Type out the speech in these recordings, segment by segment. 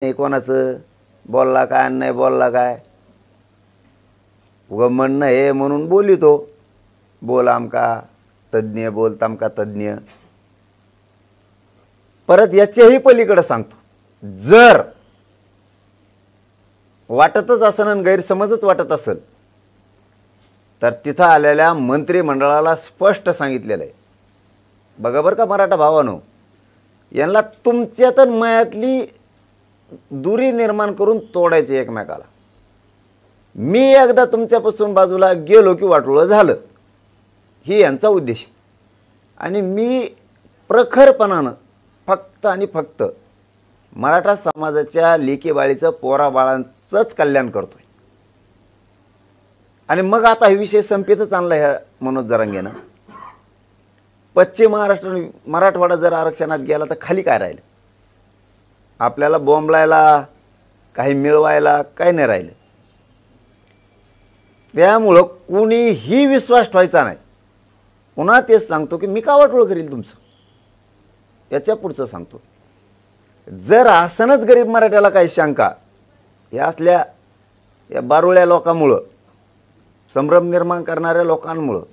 नाही कोणाचं बोलला काय नाही बोलला काय उगं म्हणणं हे म्हणून बोलितो बोल आमका तज्ञ बोल तमका तज्ञ। परत याच्याही पलीकडे सांगतो, जर वाटतच असेल आणि गैरसमजच वाटत असेल तर तिथं आलेल्या मंत्रिमंडळाला स्पष्ट सांगितलेलं आहे, बघा बरं का मराठा भावानो, यांना तुमच्यात मयातली दुरी निर्माण करून तोडायचे एकमेकाला। मी एकदा तुमच्यापासून बाजूला गेलो की वाटोळं झालं, ही यांचा उद्देश। आणि मी प्रखरपणानं फक्त आणि फक्त मराठा समाजाच्या लेकी बाळीचं पोराबाळांचंच कल्याण करतोय। आणि मग आता हे विषय संपेतच आणला ह्या मनोज जरांगेनं। पश्चिम महाराष्ट्र मराठवाडा जर आरक्षणात गेला तर खाली काय राहिलं? आपल्याला बोंबलायला काही मिळवायला काही नाही राहिलं। त्यामुळं कुणीही विश्वास ठेवायचा नाही। पुन्हा तेच सांगतो की मी का वाटोळं करील तुमचं, याच्या पुढचं सांगतो, जर असनच गरीब मराठ्याला काही शंका या असल्या या बारुळ्या लोकांमुळं, संभ्रम निर्माण करणाऱ्या लोकांमुळं,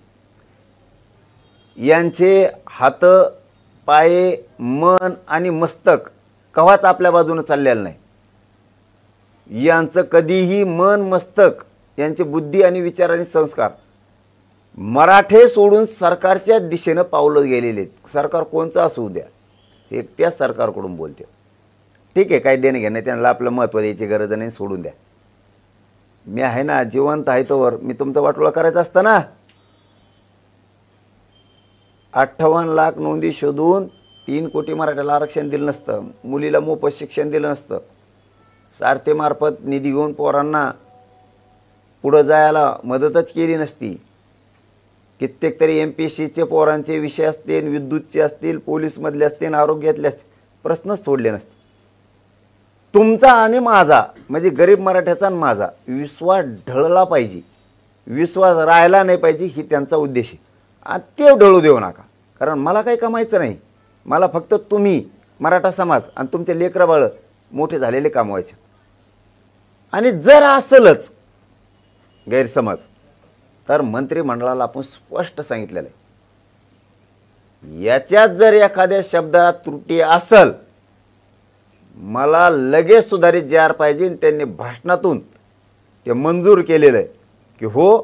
यांचे हात पाये मन आणि मस्तक कवाच आपल्या बाजूने चाललेलं नाही। यांचं कधीही मन मस्तक, यांची बुद्धी आणि विचार आणि संस्कार मराठे सोडून सरकारच्या दिशेनं पावलं गेलेले आहेत। सरकार कोणचं असू द्या, हे त्याच सरकारकडून बोलते। ठीक आहे, काही देणं घेणं, त्यांना आपलं महत्त्व द्यायची गरज नाही, सोडून द्या। मी आहे ना, जिवंत आहे तोवर मी तुमचं वाटोळं करायचं असतं ना। 58 लाख नोंदी शोधून 3 कोटी मराठ्याला आरक्षण दिलं नसतं, मुलीला मोफत शिक्षण दिलं नसतं, सारथीमार्फत निधी घेऊन पोरांना पुढं जायला मदतच केली नसती, कित्येक तरी MPSCचे पोरांचे विषय असतील, विद्युतचे असतील, पोलीसमधले असतील, आरोग्यातले असतील, प्रश्नच सोडले नसते। तुमचा आणि माझा म्हणजे गरीब मराठ्याचा आणि माझा विश्वास ढळला पाहिजे, विश्वास राहिला नाही पाहिजे, ही त्यांचा उद्देश आहे। आणि ते ढळू देऊ नका, कारण मला काही कमायचं नाही, मला फक्त तुम्ही मराठा समाज आणि तुमचे लेकरं बाळ मोठे झालेले कमवायचे। आणि जर असलच गैरसमज तर मंत्रिमंडळाला आपण स्पष्ट सांगितलेलं आहे, याच्यात जर एखाद्या शब्दात त्रुटी असेल मला लगेच सुधारित JR पाहिजे। त्यांनी भाषणातून ते मंजूर केलेलं आहे की हो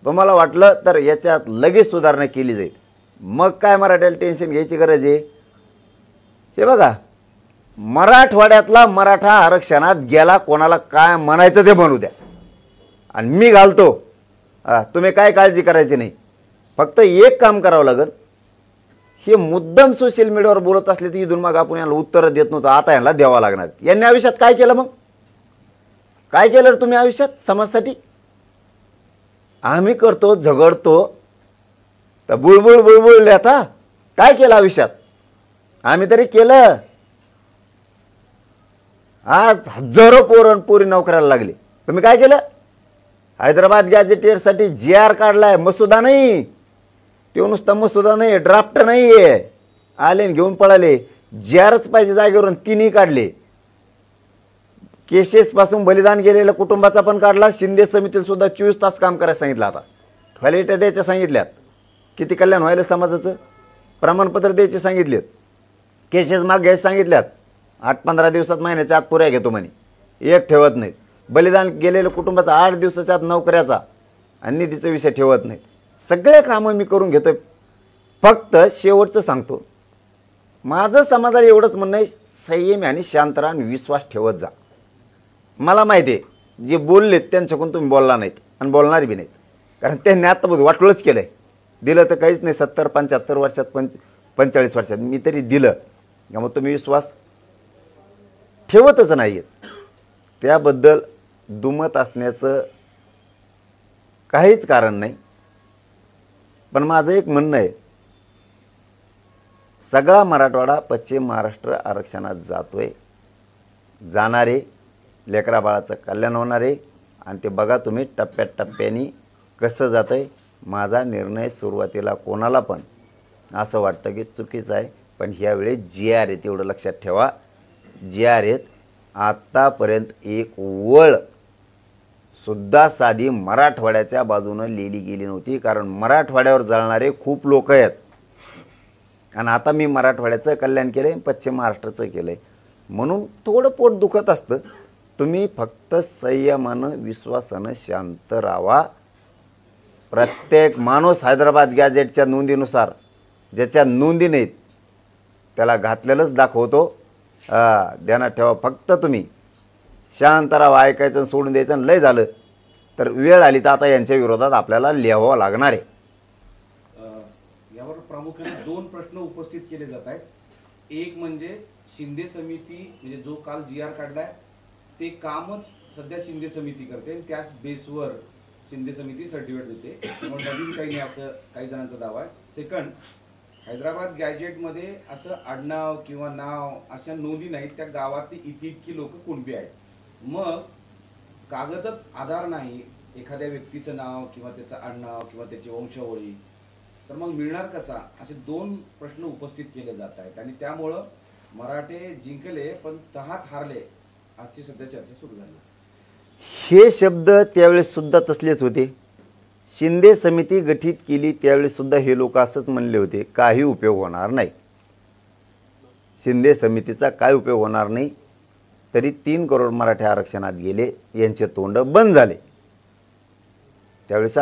तुम्हाला वाटलं तर याच्यात लगेच सुधारणा केली जाईल। मग काय मराठ्याला टेन्शन घ्यायची गरज आहे? हे बघा, मराठवाड्यातला मराठा आरक्षणात गेला, कोणाला काय म्हणायचं ते म्हणू द्या, आणि मी घालतो, तुम्ही काय काळजी करायची नाही। फक्त एक काम करावं लागेल, हे मुद्दाम सोशल मीडियावर बोलत असले तर इथून मग आपण यांना उत्तर देत नव्हतं, आता यांना द्यावं लागणार। यांनी आयुष्यात काय केलं? मग काय केलं तुम्ही आयुष्यात समाजासाठी? आम्ही करतो झगडतो तर बुळबुळ बुळबुळ आता काय केलं आयुष्यात? आम्ही तरी केलं। आज हजारो पोरी नोकऱ्याला लागले, तुम्ही काय केलं? हैदराबाद गॅझेटियरसाठी JR काढलाय, मसुदा नाही, तो नुसता मसुदा नाही, ड्राफ्ट नाही आहे, आले घेऊन पळाले। JRच पाहिजे जागेवरून, 3ही काढले। केसेसपासून बलिदान गेलेल्या कुटुंबाचा पण काढला। शिंदे समितीला सुद्धा 24 तास काम करायला सांगितलं, आता टॉयलेट द्यायच्या सांगितल्यात, किती कल्याण व्हायला समाजाचं, प्रमाणपत्र द्यायचे सांगितलेत, केसेस माग घ्यायचे सांगितल्यात, 8-15 दिवसात महिन्याच्या आत पुऱ्या घेतो म्हणे, एक ठेवत नाहीत। बलिदान गेलेल्या कुटुंबाचा 8 दिवसाच्या आत नोकऱ्याचा आणि निधीचा विषय ठेवत नाहीत। सगळे कामं मी करून घेतोय। फक्त शेवटचं सांगतो, माझं समाजाला एवढंच म्हणणं आहे, संयमी आणि शांत राहा आणि विश्वास ठेवत जा। मला माहिती आहे जे बोललेत त्यांच्याकडून तुम्ही बोलला नाहीत आणि बोलणार बी नाहीत, कारण त्यांनी आत्ता वाटोळंच केलं आहे। दिलं तर काहीच नाही, 70-75 वर्षात 45 वर्षात मी तरी दिलं, त्यामुळे तुम्ही विश्वास ठेवतच नाही आहेत। त्याबद्दल दुमत असण्याचं काहीच कारण नाही। पण माझं एक म्हणणं आहे, सगळा मराठवाडा पश्चिम महाराष्ट्र आरक्षणात जातोय, जाणारे लेकरा बाळाचं कल्याण होणार आहे। आणि ते बघा तुम्ही टप्प्याटप्प्याने कसं जातं आहे। माझा निर्णय सुरुवातीला कोणाला पण असं वाटतं की चुकीचं आहे, पण ह्यावेळी JR आहेत, एवढं लक्षात ठेवा, JR आहेत। आत्तापर्यंत एक वळ सुद्धा साधी मराठवाड्याच्या बाजूनं लिहिली गेली नव्हती, कारण मराठवाड्यावर जळणारे खूप लोक आहेत. आणि आता मी मराठवाड्याचं कल्याण केलं आहे, पश्चिम महाराष्ट्राचं केलं आहे, म्हणून थोडं पोट दुखत असतं. तुम्ही फक्त संयमानं विश्वासानं शांत राहा. प्रत्येक माणूस हैदराबाद गॅजेटच्या नोंदीनुसार ज्याच्या नोंदी नाहीत त्याला घातलेलंच दाखवतो. ध्यानात ठेवा, फक्त तुम्ही शांत राहा, ऐकायचं सोडून द्यायचं. आणि लय झालं तर वेळ आली तर आता यांच्या विरोधात आपल्याला लिहावं लागणार आहे. यावर प्रामुख्याने दोन प्रश्न उपस्थित केले जात आहेत. एक म्हणजे शिंदे समिती, म्हणजे जो काल GR काढलाय ते कामच सध्या शिंदे समिती करते आणि त्याच बेसवर शिंदे समिती सर्टिफिकेट देते, त्यामुळे नवीन काही नाही असं काही जणांचा दावा आहे. सेकंड, हैदराबाद गॅजेटमध्ये असं आडनाव किंवा नाव अशा नोंदी नाहीत, त्या गावातली इतकी लोक कुणबी आहेत. मग कागदच आधार नाही एखाद्या व्यक्तीचं नाव किंवा त्याचं आडनाव किंवा त्याची वंशावळी, तर मग मिळणार कसा, असे दोन प्रश्न उपस्थित केले जात आहेत. आणि त्यामुळं मराठे जिंकले पण तहात हारले अशी सध्या चर्चा सुरू झाली. हे शब्द त्यावेळेस सुद्धा तसलेच होते. शिंदे समिती गठीत केली त्यावेळेस सुद्धा हे लोक असंच म्हणले होते, काही उपयोग होणार नाही, शिंदे समितीचा काय उपयोग होणार नाही. तरी 3 करोड मराठे आरक्षणात गेले, यांचे तोंड बंद झाले. त्यावेळेस